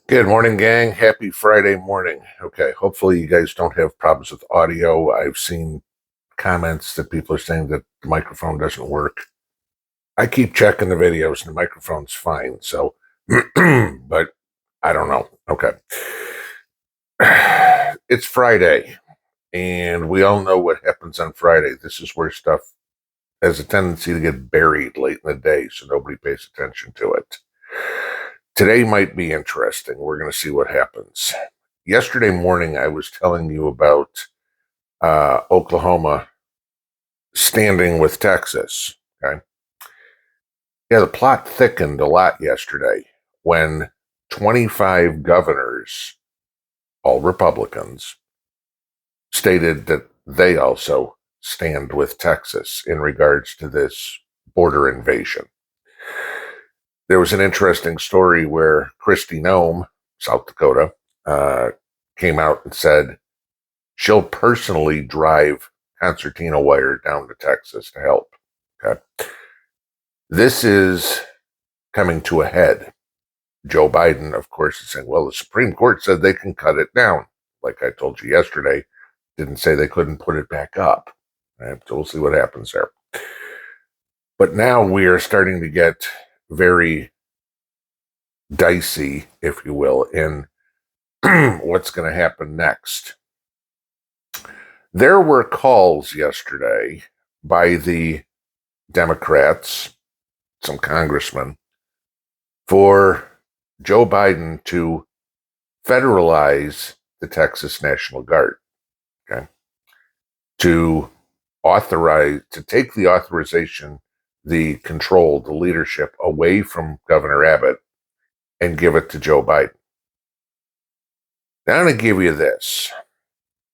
Good morning, gang. Happy Friday morning. Okay, hopefully you guys don't have problems with audio. I've seen comments that people are saying that the microphone doesn't work. I keep checking the videos and the microphone's fine, so, but I don't know. Okay. It's Friday, and we all know what happens on Friday. This is where stuff has a tendency to get buried late in the day, so nobody pays attention to it. Today might be interesting. We're going to see what happens. Yesterday morning, I was telling you about Oklahoma standing with Texas. Okay. Yeah, the plot thickened a lot yesterday when 25 governors, all Republicans, stated that they also stand with Texas in regards to this border invasion. There was an interesting story where Kristi Noem, South Dakota, came out and said she'll personally drive concertina wire down to Texas to help. Okay. This is coming to a head. Joe Biden, of course, is saying, well, the Supreme Court said they can cut it down. Like I told you yesterday, didn't say they couldn't put it back up. Right? So we'll see what happens there. But now we are starting to get very dicey, if you will, in what's going to happen next. There were calls yesterday by the Democrats, some congressmen, for Joe Biden to federalize the Texas National Guard. Okay. To take the authorization, the control, the leadership away from Governor Abbott and give it to Joe Biden. Now I'm going to give you this.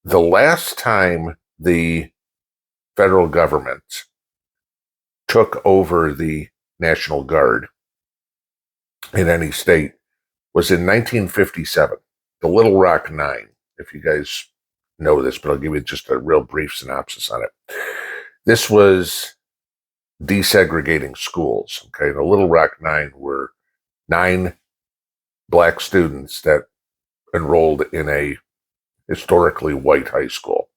The last time the federal government took over the National Guard in any state was in 1957, the Little Rock Nine. If you guys know this, but I'll give you just a real brief synopsis on it. This was desegregating schools. Okay, the Little Rock Nine were 9 black students that enrolled in a historically white high school.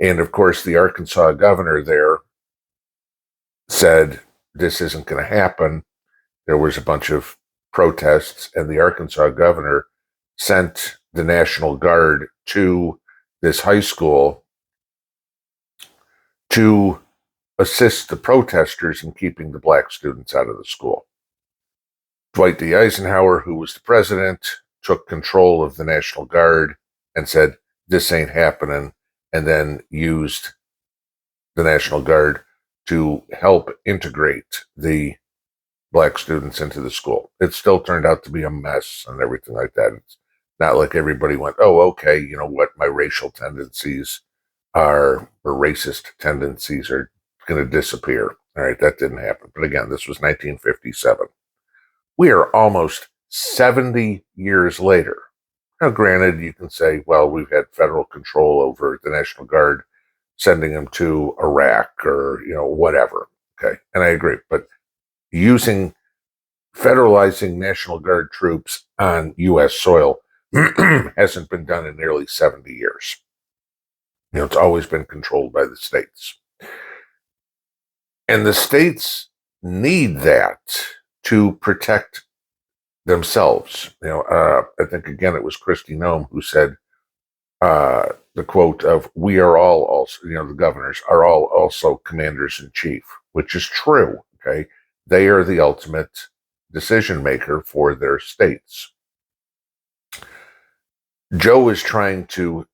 And of course, the Arkansas governor there said this isn't going to happen. There was a bunch of protests, and the Arkansas governor sent the National Guard to this high school to assist the protesters in keeping the black students out of the school. Dwight D. Eisenhower, who was the president, took control of the National Guard and said, this ain't happening, and then used the National Guard to help integrate the black students into the school. It still turned out to be a mess and everything like that. It's not like everybody went, oh, okay, you know what, my racial tendencies or racist tendencies are going to disappear. All right, that didn't happen. But again, this was 1957. We are almost 70 years later. Now, granted, you can say, well, we've had federal control over the National Guard, sending them to Iraq or, whatever. Okay. And I agree. But federalizing National Guard troops on U.S. soil hasn't been done in nearly 70 years. It's always been controlled by the states. And the states need that to protect themselves. I think, again, it was Kristi Noem who said the quote of, we are all also, the governors are all also commanders in chief, which is true. Okay. They are the ultimate decision maker for their states. Joe is trying to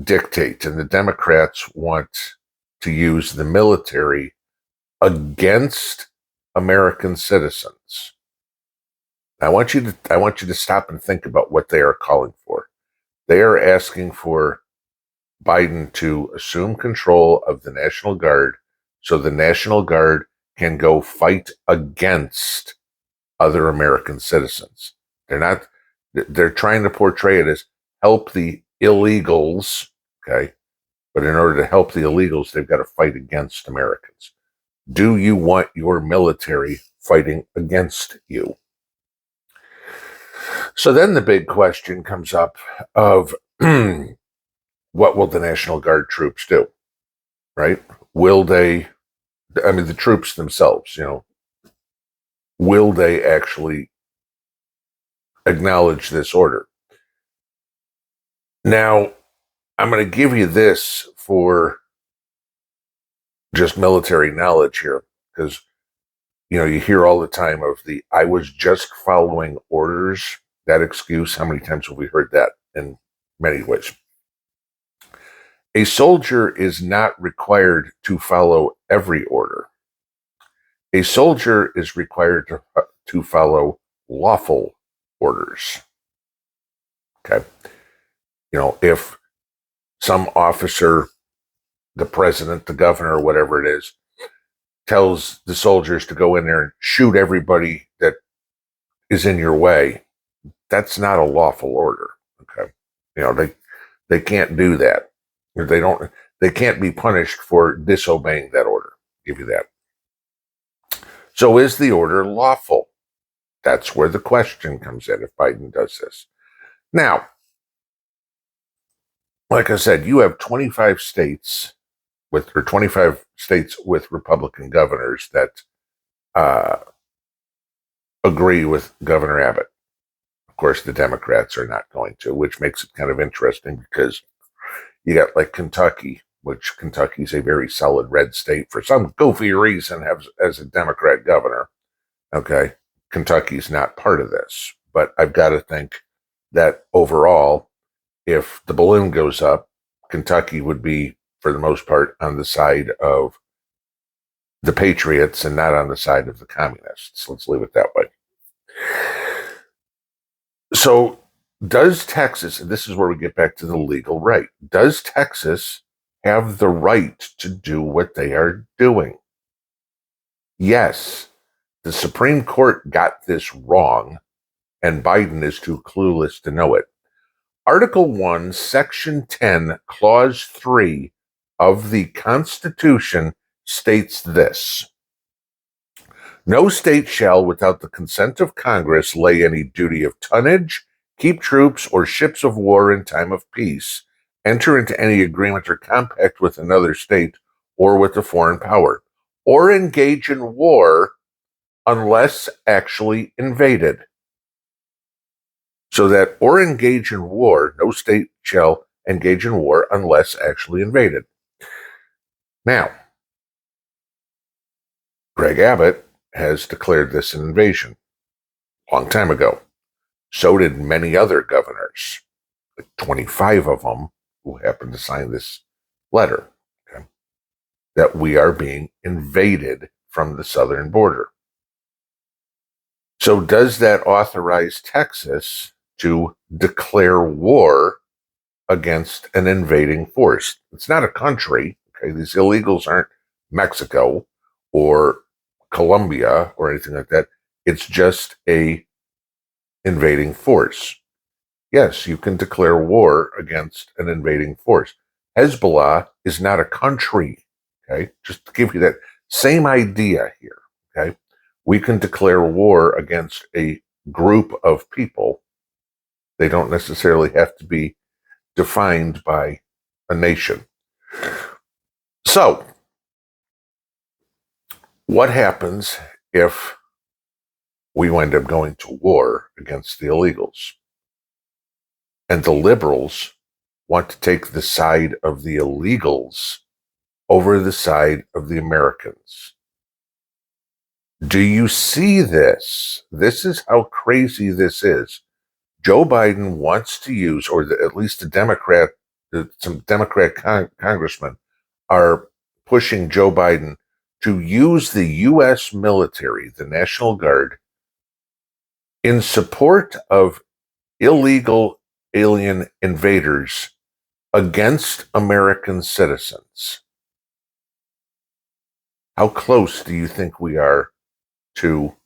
dictate, and the Democrats want to use the military against American citizens. I want you to stop and think about what they are calling for. They are asking for Biden to assume control of the National Guard so the National Guard can go fight against other American citizens. They're trying to portray it as help the illegals, okay? But in order to help the illegals, they've got to fight against Americans. Do you want your military fighting against you? So then the big question comes up of what will the National Guard troops do, right? Will they, I mean, the troops themselves, will they actually acknowledge this order? Now, I'm going to give you this for just military knowledge here, because, you hear all the time of I was just following orders, that excuse. How many times have we heard that in many ways? A soldier is not required to follow every order. A soldier is required to follow lawful orders. Okay. If some officer, the president, the governor, whatever it is, tells the soldiers to go in there and shoot everybody that is in your way, that's not a lawful order. Okay. They can't do that. They can't be punished for disobeying that order. I'll give you that. So is the order lawful? That's where the question comes in if Biden does this. Now, like I said, you have 25 states with Republican governors that agree with Governor Abbott. Of course, the Democrats are not going to, which makes it kind of interesting because you got like Kentucky, which Kentucky's a very solid red state for some goofy reason as a Democrat governor. Okay. Kentucky's not part of this, but I've got to think that overall, if the balloon goes up, Kentucky would be, for the most part, on the side of the patriots and not on the side of the communists. Let's leave it that way. So does Texas, and this is where we get back to the legal right, does Texas have the right to do what they are doing? Yes. The Supreme Court got this wrong, and Biden is too clueless to know it. Article 1, Section 10, Clause 3 of the Constitution states this: no state shall, without the consent of Congress, lay any duty of tonnage, keep troops or ships of war in time of peace, enter into any agreement or compact with another state or with a foreign power, or engage in war unless actually invaded. So that, or engage in war, no state shall engage in war unless actually invaded. Now, Greg Abbott has declared this an invasion a long time ago. So did many other governors, like 25 of them who happened to sign this letter, okay, that we are being invaded from the southern border. So does that authorize Texas to declare war against an invading force? It's not a country. Okay, these illegals aren't Mexico or Colombia or anything like that. It's just a invading force. Yes, you can declare war against an invading force. Hezbollah is not a country. Okay, just to give you that same idea here. Okay, we can declare war against a group of people. They don't necessarily have to be defined by a nation. So, what happens if we wind up going to war against the illegals? And the liberals want to take the side of the illegals over the side of the Americans. Do you see this? This is how crazy this is. Joe Biden wants to use, or at least some Democrat congressmen are pushing Joe Biden to use the U.S. military, the National Guard, in support of illegal alien invaders against American citizens. How close do you think we are to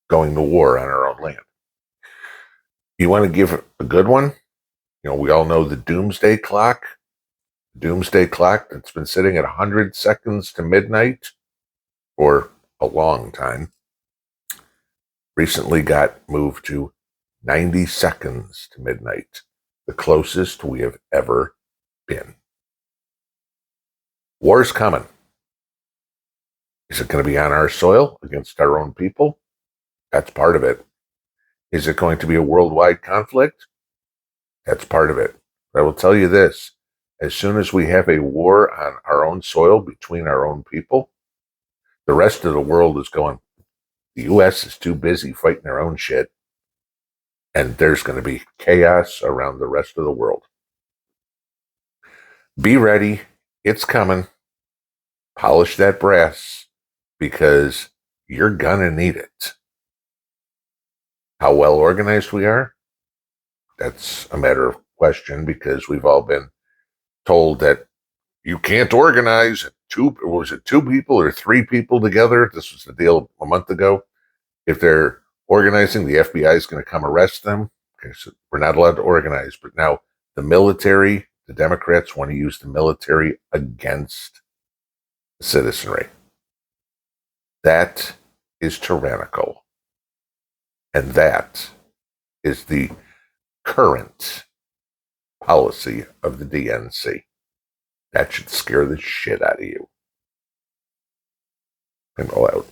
going to war on our own land? You want to give a good one? We all know the doomsday clock. Doomsday clock that's been sitting at 100 seconds to midnight for a long time recently got moved to 90 seconds to midnight, the closest we have ever been. War's coming. Is it going to be on our soil against our own people? That's part of it. Is it going to be a worldwide conflict? That's part of it. But I will tell you this, as soon as we have a war on our own soil between our own people, the rest of the world is going, the U.S. is too busy fighting their own shit, and there's going to be chaos around the rest of the world. Be ready. It's coming. Polish that brass, because you're going to need it. How well organized we are, that's a matter of question, because we've all been told that you can't organize two people or three people together. This was the deal a month ago. If they're organizing, the FBI is going to come arrest them. Okay, so we're not allowed to organize. But now the military, the Democrats want to use the military against the citizenry. That is tyrannical. And that is the current policy of the DNC. That should scare the shit out of you. Pinball out.